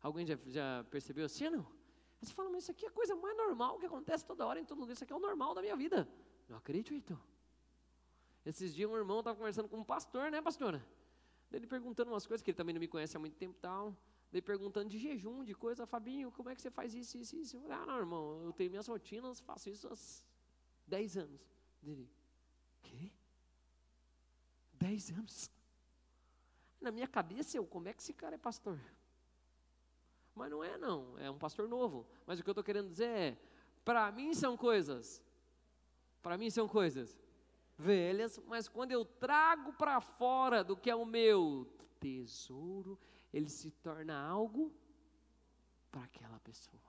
Speaker 1: Alguém já percebeu assim, não? Você fala, mas isso aqui é a coisa mais normal que acontece toda hora, em todo lugar, isso aqui é o normal da minha vida. Não acredito. Esses dias um irmão estava conversando com um pastor, né, pastora? Ele perguntando umas coisas, que ele também não me conhece há muito tempo e tal. Daí perguntando de jejum, de coisa, Fabinho, como é que você faz isso? Eu falei, não, irmão, eu tenho minhas rotinas, faço isso há 10 anos. Ele, quê? 10 anos? Na minha cabeça, como é que esse cara é pastor? Mas não, é um pastor novo. Mas o que eu estou querendo dizer é, para mim são coisas velhas, mas quando eu trago para fora do que é o meu tesouro, ele se torna algo para aquela pessoa.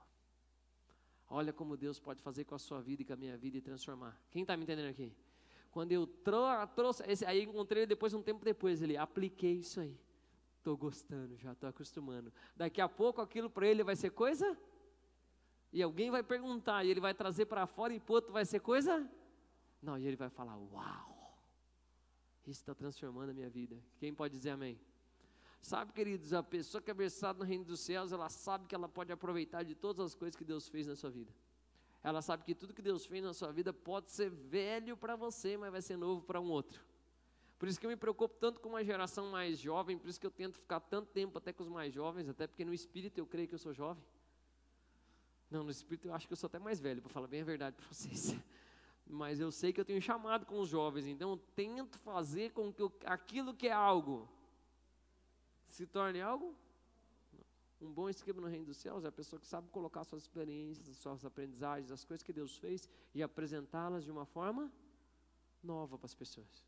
Speaker 1: Olha como Deus pode fazer com a sua vida e com a minha vida e transformar. Quem está me entendendo aqui? Quando eu trouxe, aí encontrei depois, um tempo depois, ele, apliquei isso aí. Estou gostando, já estou acostumando. Daqui a pouco aquilo para ele vai ser coisa? E alguém vai perguntar, e ele vai trazer para fora e para o outro vai ser coisa? Não, e ele vai falar, uau, isso está transformando a minha vida. Quem pode dizer amém? Sabe, queridos, a pessoa que é versada no reino dos céus, ela sabe que ela pode aproveitar de todas as coisas que Deus fez na sua vida. Ela sabe que tudo que Deus fez na sua vida pode ser velho para você, mas vai ser novo para um outro. Por isso que eu me preocupo tanto com uma geração mais jovem, por isso que eu tento ficar tanto tempo até com os mais jovens, até porque no espírito eu creio que eu sou jovem. Não, no espírito eu acho que eu sou até mais velho, para falar bem a verdade para vocês. Mas eu sei que eu tenho chamado com os jovens, então eu tento fazer com que aquilo que é algo se torne algo. Um bom escriba no reino dos céus é a pessoa que sabe colocar suas experiências, suas aprendizagens, as coisas que Deus fez e apresentá-las de uma forma nova para as pessoas.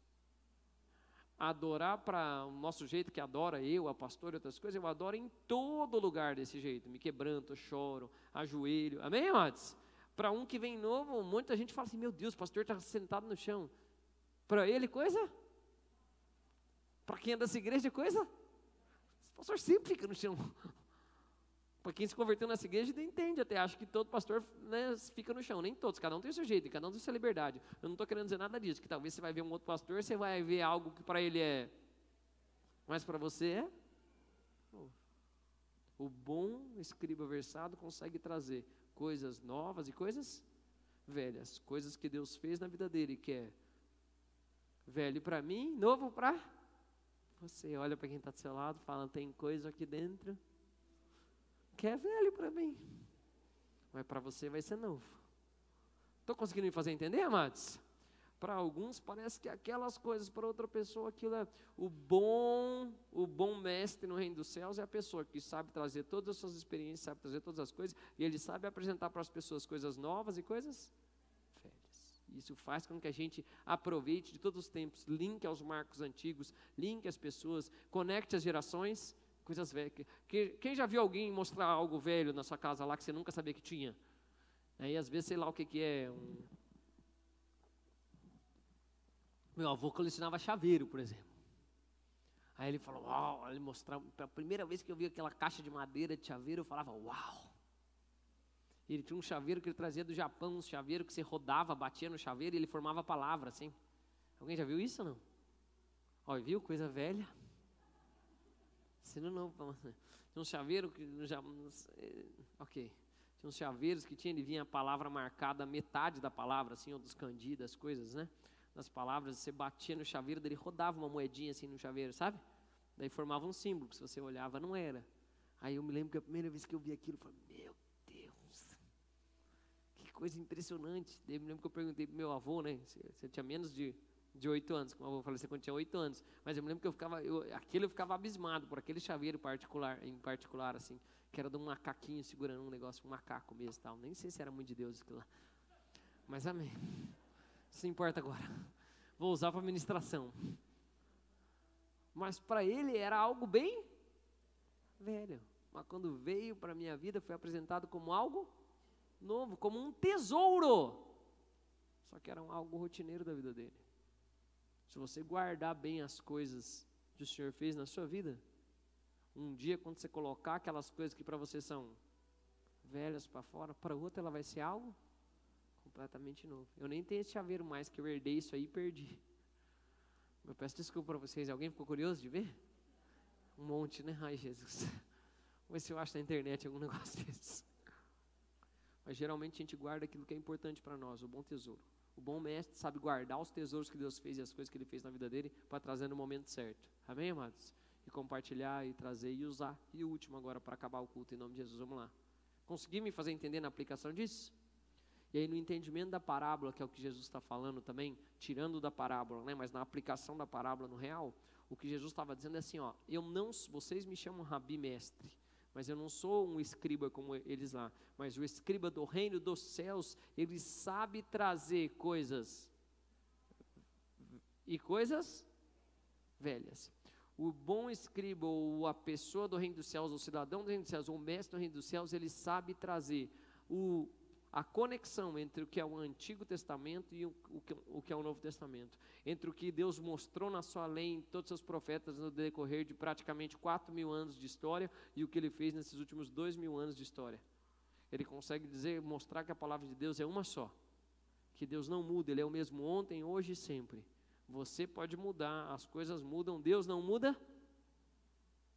Speaker 1: Adorar para o nosso jeito que adora eu, a pastora e outras coisas, eu adoro em todo lugar desse jeito, me quebranto, choro, ajoelho, amém, amados? Para um que vem novo, muita gente fala assim, meu Deus, o pastor está sentado no chão. Para ele, coisa? Para quem é dessa igreja, coisa? O pastor sempre fica no chão. Para quem se converteu nessa igreja, entende até, acho que todo pastor, né, fica no chão, nem todos, cada um tem o seu jeito, cada um tem a sua liberdade. Eu não estou querendo dizer nada disso, que talvez você vai ver um outro pastor, você vai ver algo que para ele é, mas para você é. O bom escriba versado consegue trazer coisas novas e coisas velhas, coisas que Deus fez na vida dele, que é velho para mim, novo para você. Olha para quem está do seu lado, fala, tem coisa aqui dentro que é velho para mim, mas para você vai ser novo. Estou conseguindo me fazer entender, amados? Para alguns parece que aquelas coisas, para outra pessoa aquilo é o bom mestre no reino dos céus é a pessoa que sabe trazer todas as suas experiências, sabe trazer todas as coisas, e ele sabe apresentar para as pessoas coisas novas e coisas velhas. Isso faz com que a gente aproveite de todos os tempos, linke aos marcos antigos, linke as pessoas, conecte as gerações, coisas velhas. Quem já viu alguém mostrar algo velho na sua casa lá que você nunca sabia que tinha? Aí às vezes sei lá o que é Meu avô colecionava chaveiro, por exemplo. Aí ele falou, uau, ele mostrava, a primeira vez que eu vi aquela caixa de madeira de chaveiro, eu falava, uau. Ele tinha um chaveiro que ele trazia do Japão, um chaveiro que você rodava, batia no chaveiro e ele formava palavra, assim. Alguém já viu isso ou não? Olha, viu? Coisa velha. Sendo novo. Tinha um chaveiro que já... Ok. Tinha uns chaveiros que ele vinha a palavra marcada, metade da palavra, assim, ou dos candidos, as coisas, né? Das palavras, você batia no chaveiro, dele rodava uma moedinha assim no chaveiro, sabe? Daí formava um símbolo, que se você olhava, não era. Aí eu me lembro que a primeira vez que eu vi aquilo, eu falei, meu Deus, que coisa impressionante. Daí eu me lembro que eu perguntei pro meu avô, né? Você tinha menos de 8 anos, como o avô faleceu quando tinha 8 anos. Mas eu me lembro que eu ficava abismado por aquele chaveiro em particular, assim, que era de um macaquinho segurando um negócio, um macaco mesmo e tal. Nem sei se era muito de Deus aquilo lá. Mas amém. Isso não importa agora. Vou usar para ministração. Mas para ele era algo bem velho. Mas quando veio para a minha vida, foi apresentado como algo novo, como um tesouro. Só que era algo rotineiro da vida dele. Se você guardar bem as coisas que o Senhor fez na sua vida, um dia quando você colocar aquelas coisas que para você são velhas para fora, para outra ela vai ser algo completamente novo. Eu nem tenho esse chaveiro mais, que eu herdei isso aí e perdi. Eu peço desculpa para vocês. Alguém ficou curioso de ver? Um monte, né? Ai, Jesus. Vamos ver se eu acho na internet algum negócio desse. Mas geralmente a gente guarda aquilo que é importante para nós, o bom tesouro. O bom mestre sabe guardar os tesouros que Deus fez e as coisas que Ele fez na vida dele para trazer no momento certo. Amém, amados? E compartilhar e trazer e usar. E o último agora para acabar o culto em nome de Jesus. Vamos lá. Consegui me fazer entender na aplicação disso? E aí no entendimento da parábola, que é o que Jesus está falando também, tirando da parábola, né, mas na aplicação da parábola no real, o que Jesus estava dizendo é assim, ó, vocês me chamam Rabi mestre, mas eu não sou um escriba como eles lá, mas o escriba do reino dos céus, ele sabe trazer coisas velhas. O bom escriba, ou a pessoa do reino dos céus, o cidadão do reino dos céus, ou o mestre do reino dos céus, ele sabe trazer a conexão entre o que é o Antigo Testamento e o que é o Novo Testamento, entre o que Deus mostrou na sua lei, em todos os seus profetas, no decorrer de praticamente 4.000 anos de história, e o que Ele fez nesses últimos 2.000 anos de história. Ele consegue mostrar que a palavra de Deus é uma só, que Deus não muda, Ele é o mesmo ontem, hoje e sempre. Você pode mudar, as coisas mudam, Deus não muda?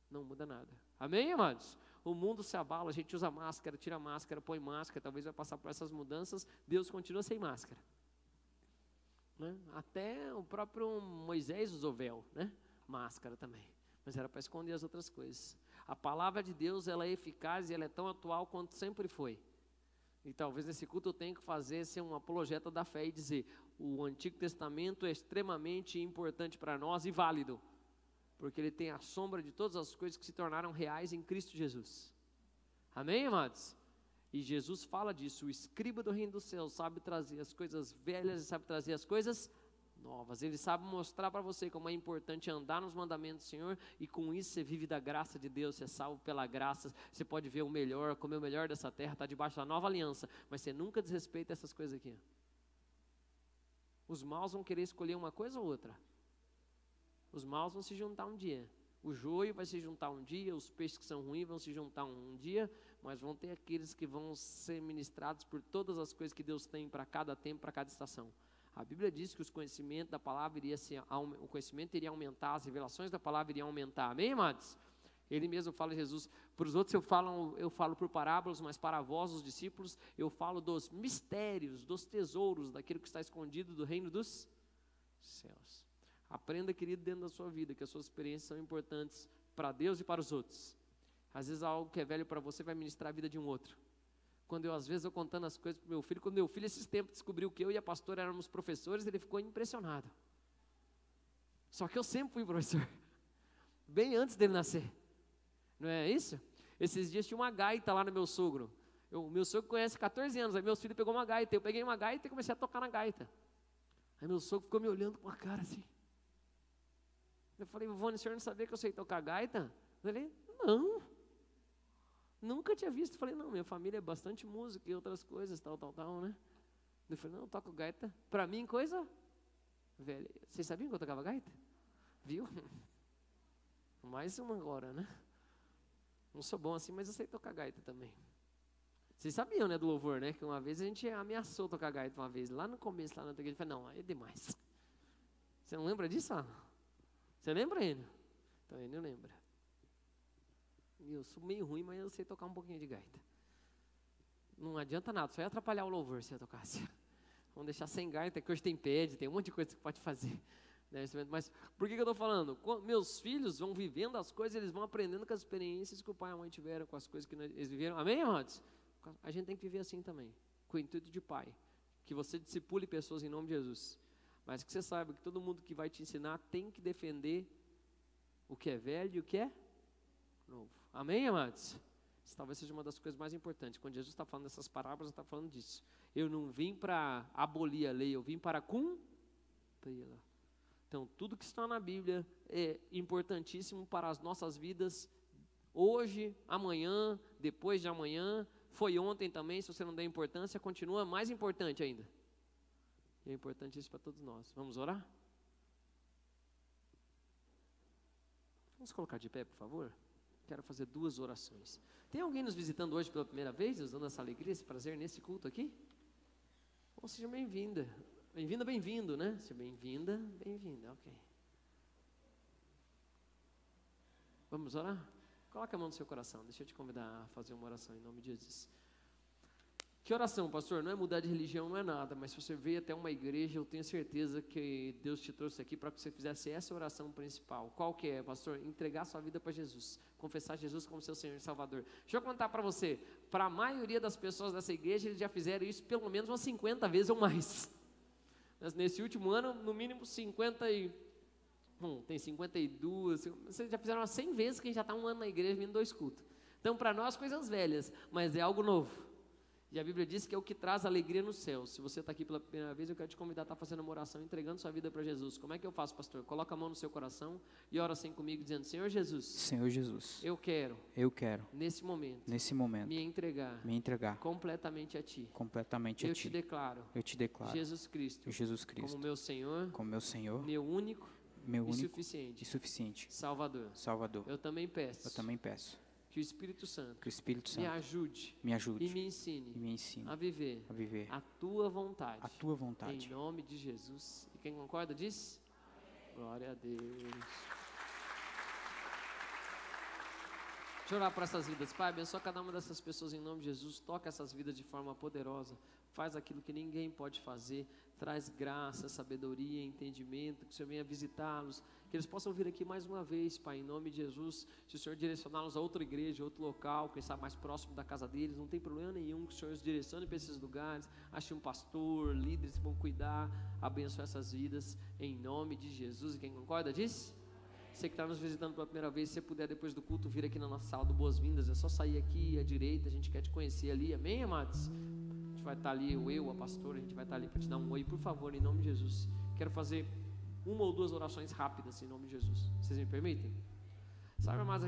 Speaker 1: Não muda nada. Amém, amados? O mundo se abala, a gente usa máscara, tira máscara, põe máscara, talvez vai passar por essas mudanças, Deus continua sem máscara, né? Até o próprio Moisés usou véu, né? Máscara também, mas era para esconder as outras coisas. A palavra de Deus, ela é eficaz e ela é tão atual quanto sempre foi. E talvez nesse culto eu tenha que ser um apologeta da fé e dizer, o Antigo Testamento é extremamente importante para nós e válido, porque ele tem a sombra de todas as coisas que se tornaram reais em Cristo Jesus. Amém, amados? E Jesus fala disso, o escriba do reino dos céus sabe trazer as coisas velhas e sabe trazer as coisas novas. Ele sabe mostrar para você como é importante andar nos mandamentos do Senhor, e com isso você vive da graça de Deus, você é salvo pela graça, você pode ver o melhor, comer o melhor dessa terra, está debaixo da nova aliança, mas você nunca desrespeita essas coisas aqui. Os maus vão querer escolher uma coisa ou outra. Os maus vão se juntar um dia, o joio vai se juntar um dia, os peixes que são ruins vão se juntar um dia, mas vão ter aqueles que vão ser ministrados por todas as coisas que Deus tem para cada tempo, para cada estação. A Bíblia diz que o conhecimento da palavra o conhecimento iria aumentar, as revelações da palavra iriam aumentar. Amém, amados? Ele mesmo fala, Jesus, para os outros eu falo por parábolas, mas para vós, os discípulos, eu falo dos mistérios, dos tesouros, daquilo que está escondido do reino dos céus. Aprenda, querido, dentro da sua vida, que as suas experiências são importantes para Deus e para os outros. Às vezes algo que é velho para você vai ministrar a vida de um outro. Às vezes eu contando as coisas para o meu filho, quando meu filho esses tempos descobriu que eu e a pastora éramos professores, ele ficou impressionado. Só que eu sempre fui professor, bem antes dele nascer. Não é isso? Esses dias tinha uma gaita lá no meu sogro. Meu sogro conhece 14 anos, aí meu filho pegou uma gaita, eu peguei uma gaita e comecei a tocar na gaita. Aí meu sogro ficou me olhando com a cara assim. Eu falei, Ivone, o senhor não sabia que eu sei tocar gaita? Eu falei, não, nunca tinha visto. Eu falei, não, minha família é bastante música e outras coisas, tal, né? Eu falei, não, eu toco gaita. Para mim, coisa velha. Vocês sabiam que eu tocava gaita? Viu? Mais uma agora, né? Não sou bom assim, mas eu sei tocar gaita também. Vocês sabiam, né, do louvor, né? Que uma vez a gente ameaçou tocar gaita uma vez, lá no começo, lá na igreja. Eu falei, não, aí é demais. Você não lembra disso? Você lembra, Enio? Então, Enio lembra. Eu sou meio ruim, mas eu sei tocar um pouquinho de gaita. Não adianta nada, só ia atrapalhar o louvor se eu tocasse. Vamos deixar sem gaita, que hoje tem pad, tem um monte de coisa que você pode fazer. Mas por que eu estou falando? Meus filhos vão vivendo as coisas, eles vão aprendendo com as experiências que o pai e a mãe tiveram, com as coisas que eles viveram. Amém, amados? A gente tem que viver assim também, com o intuito de pai. Que você discipule pessoas em nome de Jesus. Mas que você saiba que todo mundo que vai te ensinar tem que defender o que é velho e o que é novo. Amém, amados? Isso talvez seja uma das coisas mais importantes. Quando Jesus está falando dessas parábolas, ele está falando disso. Eu não vim para abolir a lei, eu vim para cumpri-la. Então, tudo que está na Bíblia é importantíssimo para as nossas vidas, hoje, amanhã, depois de amanhã, foi ontem também, se você não der importância, continua mais importante ainda. E é importante isso para todos nós. Vamos orar? Vamos colocar de pé, por favor? Quero fazer 2 orações. Tem alguém nos visitando hoje pela primeira vez, usando essa alegria, esse prazer nesse culto aqui? Ou seja bem-vinda. Bem-vinda, bem-vindo, né? Seja bem-vinda, bem-vinda, ok. Vamos orar? Coloca a mão no seu coração, deixa eu te convidar a fazer uma oração em nome de Jesus. Que oração, pastor? Não é mudar de religião, não é nada, mas se você veio até uma igreja, eu tenho certeza que Deus te trouxe aqui para que você fizesse essa oração principal. Qual que é, pastor? Entregar sua vida para Jesus, confessar Jesus como seu Senhor e Salvador. Deixa eu contar para você, para a maioria das pessoas dessa igreja, eles já fizeram isso pelo menos umas 50 vezes ou mais. Mas nesse último ano, no mínimo tem 52, vocês já fizeram umas 100 vezes que a gente já está um ano na igreja vindo 2 cultos. Então, para nós, coisas velhas, mas é algo novo. E a Bíblia diz que é o que traz alegria no céu. Se você está aqui pela primeira vez, eu quero te convidar a estar fazendo uma oração, entregando sua vida para Jesus. Como é que eu faço, pastor? Coloca a mão no seu coração e ora assim comigo, dizendo: Senhor Jesus, eu quero, nesse momento, me entregar completamente a Ti. Eu te declaro, Jesus Cristo, como meu Senhor, meu único e suficiente Salvador. Eu também peço que o Espírito Santo me ajude e me ensine a viver a tua vontade. Em nome de Jesus. E quem concorda diz? Glória a Deus. Deixa eu orar por essas vidas. Pai, abençoa cada uma dessas pessoas em nome de Jesus. Toca essas vidas de forma poderosa. Faz aquilo que ninguém pode fazer. Traz graça, sabedoria, entendimento. Que o Senhor venha visitá-los. Que eles possam vir aqui mais uma vez, Pai, em nome de Jesus. Se o Senhor direcioná-los a outra igreja, outro local, quem sabe mais próximo da casa deles, não tem problema nenhum que o Senhor os direcione para esses lugares. Ache um pastor, líderes que vão cuidar, abençoar essas vidas, em nome de Jesus. E quem concorda diz? Você que está nos visitando pela primeira vez, se você puder depois do culto vir aqui na nossa sala do Boas-Vindas, é só sair aqui à direita, a gente quer te conhecer ali, amém, amados? A gente vai estar ali, a pastora, a gente vai estar ali para te dar um oi, por favor, em nome de Jesus. Quero fazer 1 ou 2 orações rápidas em nome de Jesus. Vocês me permitem? Sabe, mas